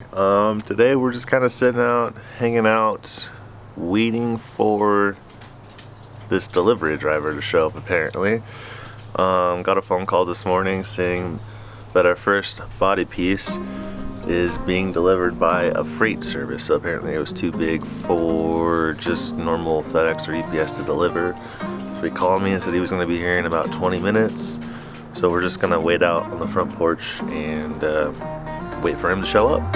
Today we're just kind of sitting out, hanging out, waiting for this delivery driver to show up apparently. Got a phone call this morning saying that our first body piece is being delivered by a freight service. So apparently it was too big for just normal FedEx or UPS to deliver. So he called me and said he was going to be here in about 20 minutes. So we're just going to wait out on the front porch and wait for him to show up.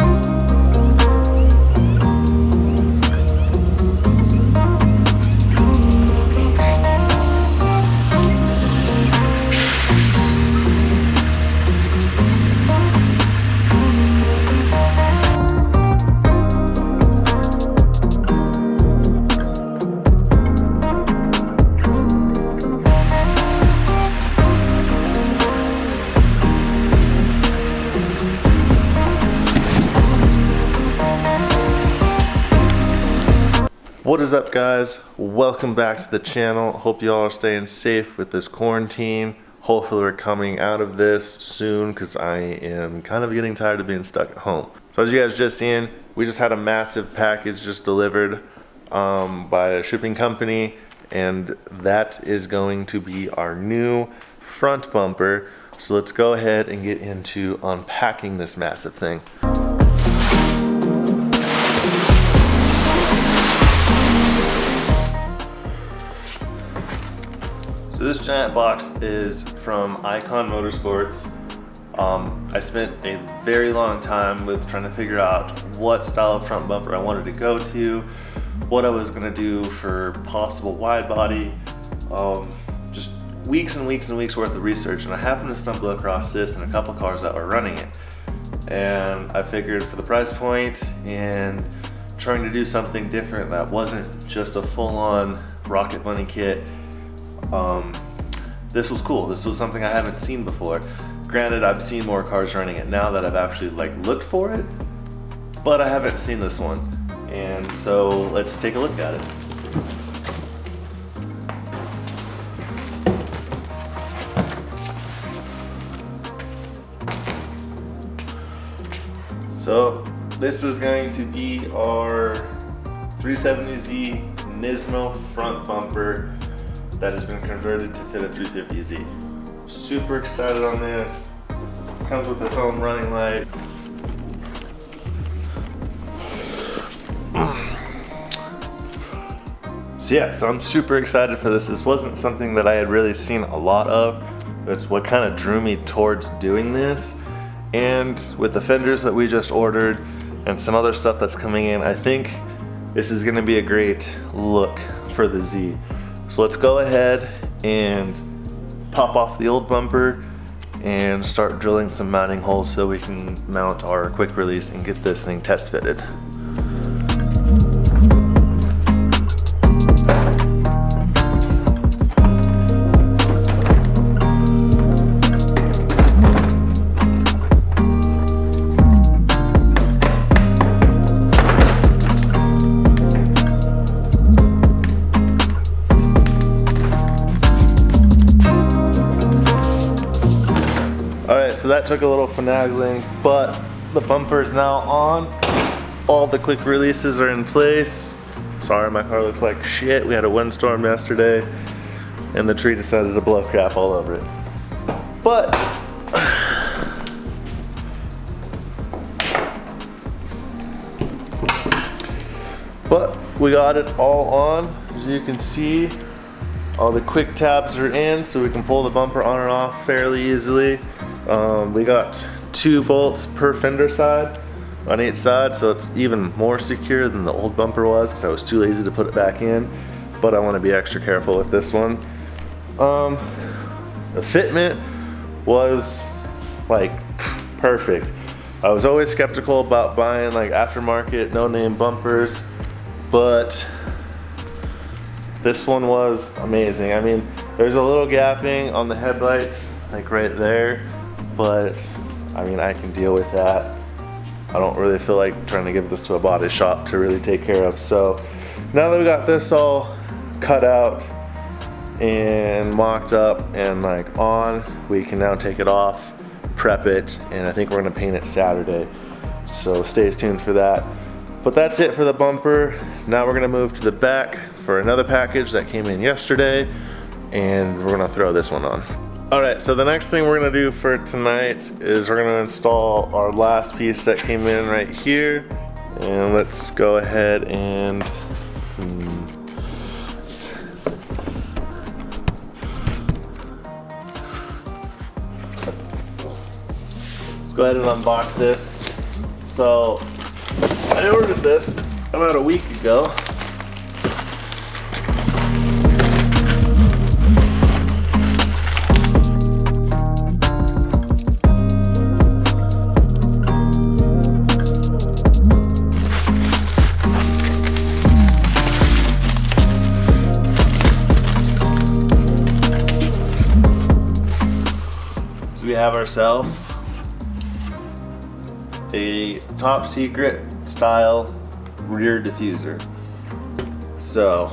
What is up, guys? Welcome back to the channel. Hope y'all are staying safe with this quarantine. Hopefully we're coming out of this soon because I am kind of getting tired of being stuck at home. So as you guys just seen, we just had a massive package just delivered by a shipping company, and that is going to be our new front bumper. So let's go ahead and get into unpacking this massive thing. So this giant box is from Icon Motorsports. I spent a very long time with trying to figure out what style of front bumper I wanted to go to, what I was gonna do for possible wide body, just weeks and weeks and weeks worth of research, and I happened to stumble across this and a couple cars that were running it. And I figured for the price point and trying to do something different that wasn't just a full-on Rocket Bunny kit, this was cool. This was something I haven't seen before. Granted, I've seen more cars running it now that I've actually looked for it, but I haven't seen this one. And so let's take a look at it. So this is going to be our 370z Nismo front bumper that has been converted to fit a 350Z. Super excited on this. Comes with its own running light. So I'm super excited for this. This wasn't something that I had really seen a lot of. It's what kind of drew me towards doing this. And with the fenders that we just ordered and some other stuff that's coming in, I think this is gonna be a great look for the Z. So let's go ahead and pop off the old bumper and start drilling some mounting holes so we can mount our quick release and get this thing test fitted. So that took a little finagling, but the bumper is now on. All the quick releases are in place. Sorry, my car looks like shit. We had a windstorm yesterday and the tree decided to blow crap all over it. But we got it all on. As you can see, all the quick tabs are in, so we can pull the bumper on and off fairly easily. We got 2 bolts per fender side on each side, so it's even more secure than the old bumper was because I was too lazy to put it back in, but I want to be extra careful with this one. The fitment was perfect. I was always skeptical about buying aftermarket no-name bumpers, but this one was amazing. I mean, there's a little gapping on the headlights right there, but I mean, I can deal with that. I don't really feel like trying to give this to a body shop to really take care of. So now that we got this all cut out and mocked up and on, we can now take it off, prep it, and I think we're gonna paint it Saturday. So stay tuned for that. But that's it for the bumper. Now we're gonna move to the back for another package that came in yesterday, and we're gonna throw this one on. All right, so the next thing we're gonna do for tonight is we're gonna install our last piece that came in right here. And let's go ahead and let's go ahead and unbox this. So I ordered this about a week ago. So we have ourselves a top secret style rear diffuser. So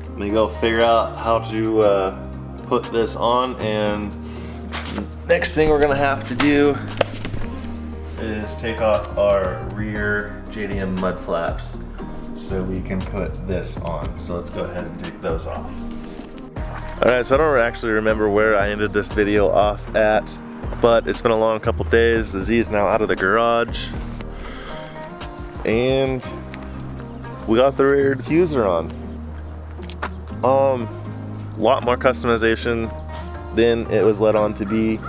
let me go figure out how to put this on, and next thing we're gonna have to do is take off our rear JDM mud flaps so we can put this on. So let's go ahead and take those off. Alright, so I don't actually remember where I ended this video off at, but it's been a long couple days. The Z is now out of the garage, and we got the rear diffuser on. A lot more customization than it was led on to be.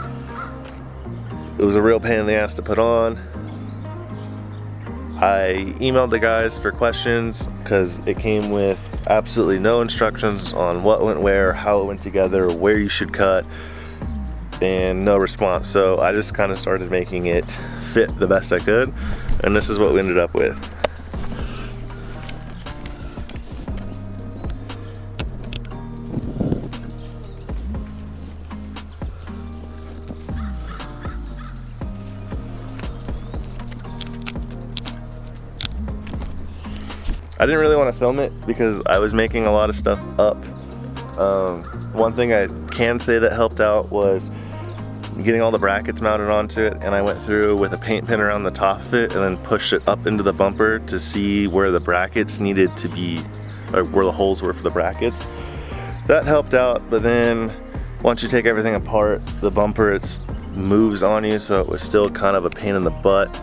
It was a real pain in the ass to put on. I emailed the guys for questions because it came with absolutely no instructions on what went where, how it went together, where you should cut, and no response. So I just kind of started making it fit the best I could, and this is what we ended up with. I didn't really want to film it because I was making a lot of stuff up. One thing I can say that helped out was getting all the brackets mounted onto it, and I went through with a paint pen around the top of it and then pushed it up into the bumper to see where the brackets needed to be, or where the holes were for the brackets. That helped out, but then once you take everything apart, the bumper moves on you, so it was still kind of a pain in the butt.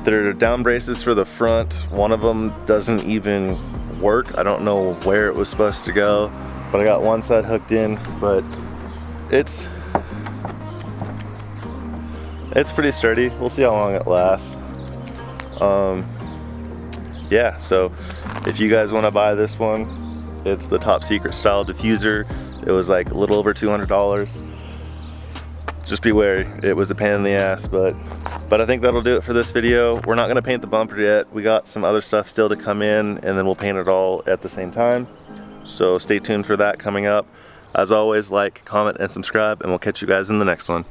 There are down braces for the front. One of them doesn't even work. I don't know where it was supposed to go, but I got one side hooked in, but it's pretty sturdy. We'll see how long it lasts. Yeah, so if you guys want to buy this one, it's the top secret style diffuser. It was like a little over $200. Just beware, it was a pain in the ass, but I think that'll do it for this video. We're not gonna paint the bumper yet. We got some other stuff still to come in, and then we'll paint it all at the same time. So stay tuned for that coming up. As always, like, comment, and subscribe, and we'll catch you guys in the next one.